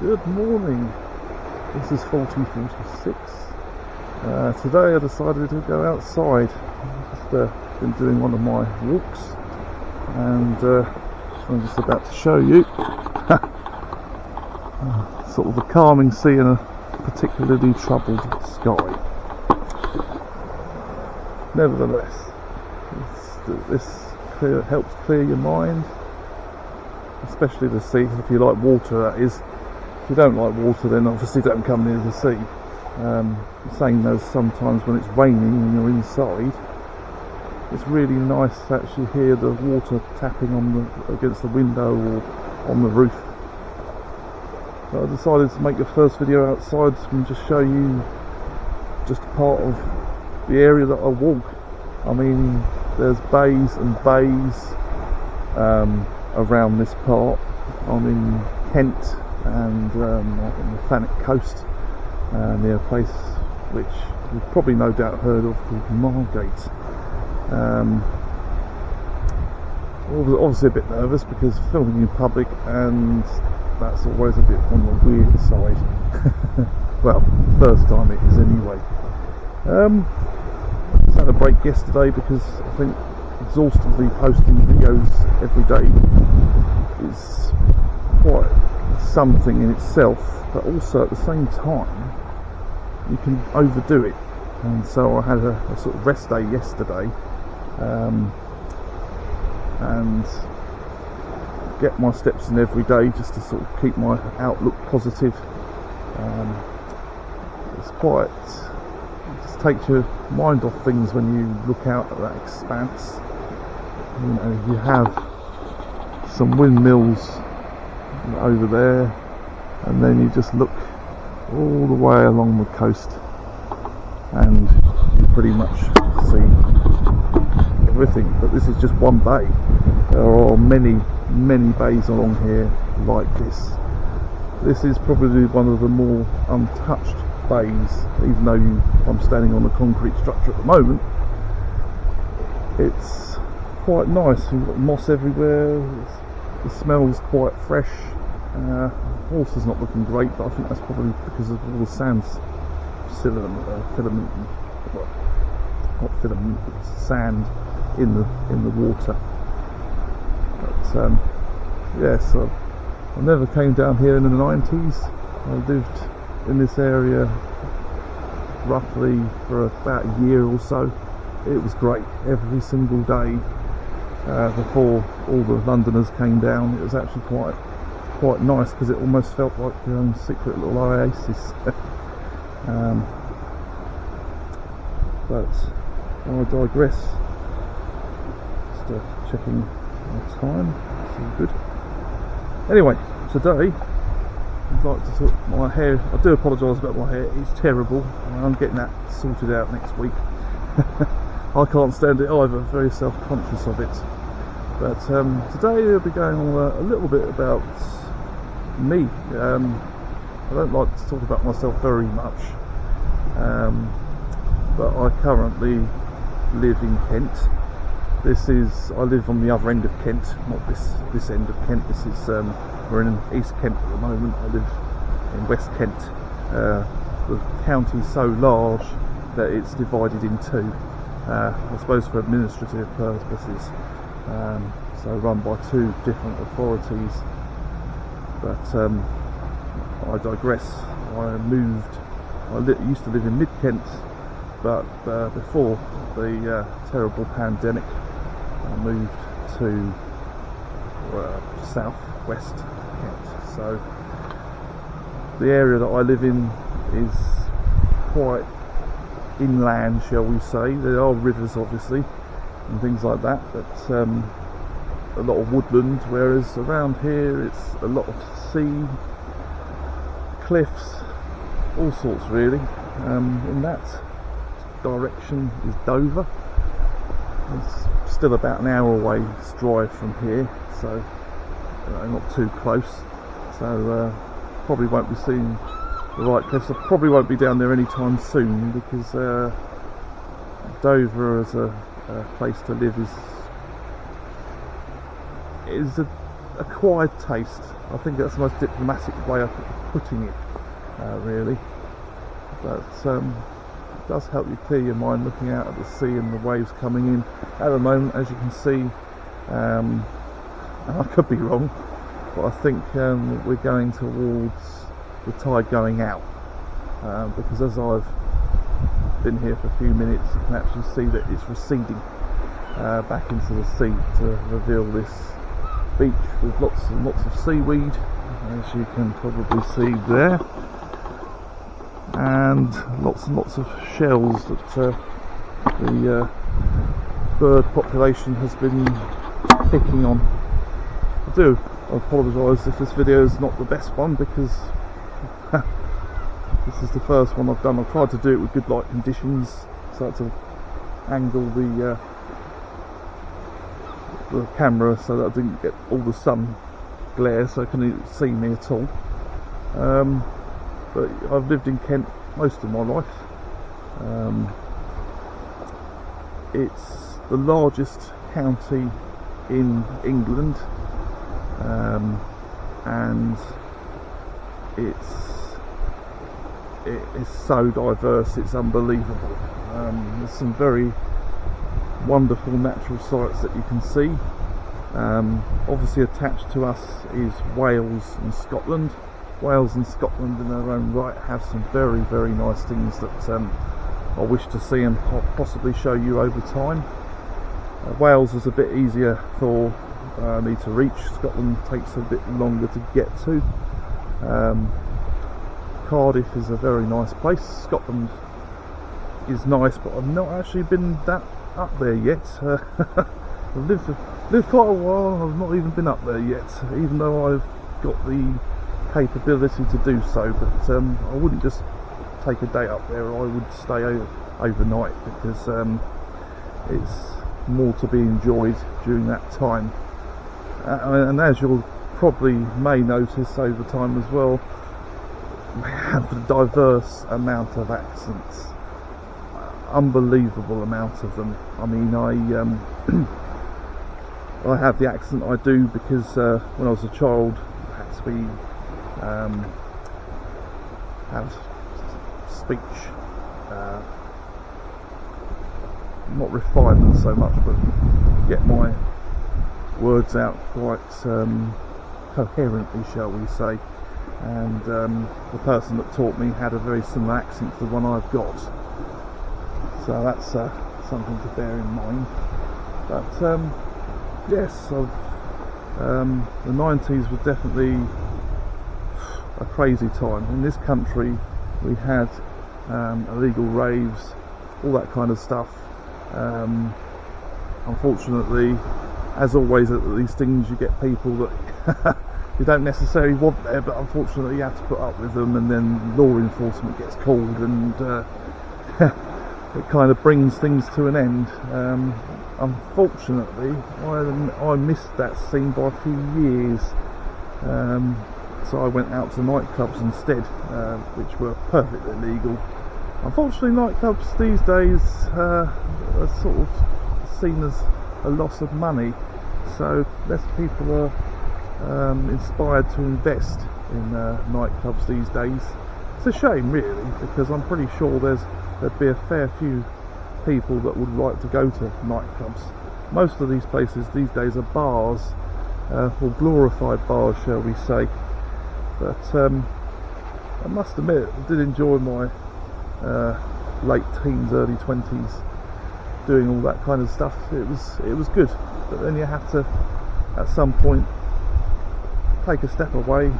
Good morning. This is 4046. Today I decided to go outside. I've just been doing one of my walks, and I'm just about to show you sort of a calming sea and a particularly troubled sky. Nevertheless, this helps clear your mind, especially the sea. If you like water, that is. If you don't like water, then obviously don't come near the sea. Saying those, sometimes when it's raining and you're inside, it's really nice to actually hear the water tapping against the window or on the roof. So I decided to make the first video outside and just show you just part of the area that I walk. I mean, there's bays and bays around this part. I'm in Kent and on the Thanet coast, near a place which you've probably no doubt heard of called Margate. Obviously a bit nervous because filming in public, and that's always a bit on the weird side. Well, first time it is anyway. I just had a break yesterday because I think exhaustively posting videos every day is quite something in itself, but also at the same time you can overdo it, and so I had a sort of rest day yesterday, and get my steps in every day just to sort of keep my outlook positive. It's quite, it just takes your mind off things when you look out at that expanse. You know, you have some windmills over there, and then you just look all the way along the coast and you pretty much see everything. But this is just one bay. There are many bays along here like this. This is probably one of the more untouched bays, even though I'm standing on a concrete structure at the moment. It's quite nice. You've got moss everywhere. The smell's quite fresh. Water's not looking great, but I think that's probably because of all the sand sand in the water. But yes, I never came down here in the 90s. I lived in this area roughly for about a year or so. It was great every single day. Before all the Londoners came down, it was actually quite nice because it almost felt like your own secret little oasis. But I digress. Just checking my time. It's all good. Anyway, today I'd like to talk my hair. I do apologise about my hair. It's terrible. I'm getting that sorted out next week. I can't stand it either. Very self-conscious of it. But today we'll be going on a little bit about me. I don't like to talk about myself very much, but I currently live in Kent. I live on the other end of Kent, not this end of Kent. This is we're in East Kent at the moment. I live in West Kent. The county's so large that it's divided in two. I suppose for administrative purposes, so run by two different authorities. But I digress. I used to live in Mid-Kent, but before the terrible pandemic, I moved to south-west Kent. So the area that I live in is quite inland, shall we say. There are rivers obviously and things like that, but a lot of woodland, whereas around here it's a lot of sea, cliffs, all sorts really. In that direction is Dover. It's still about an hour away drive from here, so not too close. So probably won't be seeing the right cliffs. I probably won't be down there anytime soon because Dover as a place to live is a acquired taste. I think that's the most diplomatic way of putting it, really. But it does help you clear your mind looking out at the sea and the waves coming in. At the moment, as you can see, and I could be wrong, but I think we're going towards the tide going out, because as I've been here for a few minutes, you can actually see that it's receding back into the sea to reveal this beach with lots and lots of seaweed, as you can probably see there, and lots of shells that the bird population has been picking on. I do apologise if this video is not the best one, because this is the first one I've done. I've tried to do it with good light conditions, so I had to angle the camera so that I didn't get all the sun glare, so I couldn't see me at all. But I've lived in Kent most of my life. It's the largest county in England, and it is so diverse, it's unbelievable. There's some very wonderful natural sights that you can see. Obviously attached to us is Wales and Scotland. Wales and Scotland in their own right have some very, very nice things that I wish to see and possibly show you over time. Wales is a bit easier for me to reach. Scotland takes a bit longer to get to. Cardiff is a very nice place. Scotland is nice, but I've not actually been that up there yet. I've lived quite a while, I've not even been up there yet, even though I've got the capability to do so. But I wouldn't just take a day up there, I would stay overnight, because it's more to be enjoyed during that time. And as you'll probably may notice over time as well, we have a diverse amount of accents, unbelievable amount of them. I mean, I have the accent I do because when I was a child I had to be have speech not refinement so much, but get my words out quite coherently, shall we say. And the person that taught me had a very similar accent to the one I've got, so that's something to bear in mind. But yes, the 90s was definitely a crazy time. In this country we had illegal raves, all that kind of stuff. Unfortunately, as always at these things, you get people that you don't necessarily want there, but unfortunately you have to put up with them, and then law enforcement gets called, and it kind of brings things to an end. Unfortunately, I missed that scene by a few years, so I went out to nightclubs instead, which were perfectly legal. Unfortunately, nightclubs these days are sort of seen as a loss of money, so less people are inspired to invest in nightclubs these days. It's a shame, really, because I'm pretty sure there'd be a fair few people that would like to go to nightclubs. Most of these places these days are bars, or glorified bars, shall we say. But I must admit, I did enjoy my late teens, early 20s, doing all that kind of stuff. It was good, but then you have to, at some point, take a step away,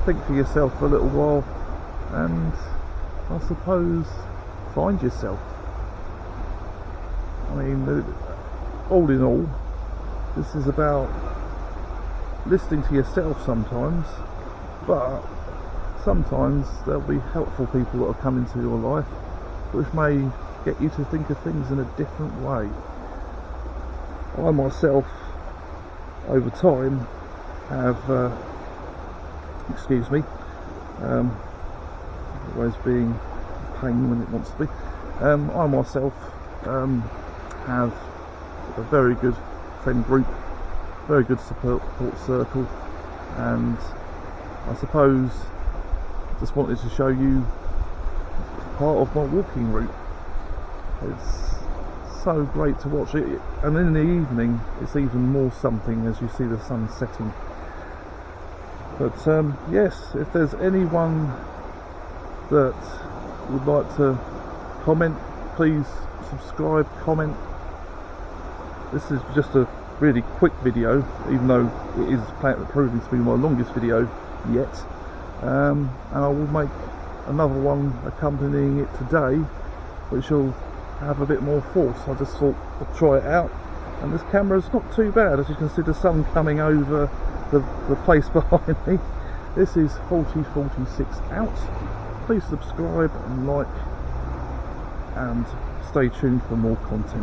think for yourself for a little while, and I suppose find yourself. I mean, all in all, this is about listening to yourself sometimes, but sometimes there'll be helpful people that will come into your life which may get you to think of things in a different way. I myself, over time, have excuse me, always being a pain when it wants to be. I myself have a very good friend group, very good support circle, and I suppose just wanted to show you part of my walking route. It's so great to watch it, and in the evening it's even more something as you see the sun setting. But yes, if there's anyone that would like to comment, please subscribe, comment. This is just a really quick video, even though it is proving to be my longest video yet, and I will make another one accompanying it today, which will have a bit more force. I just thought I'd try it out, and this camera's not too bad. As you can see the sun coming over the place behind me. This is 4046 out. Please subscribe and like, and stay tuned for more content.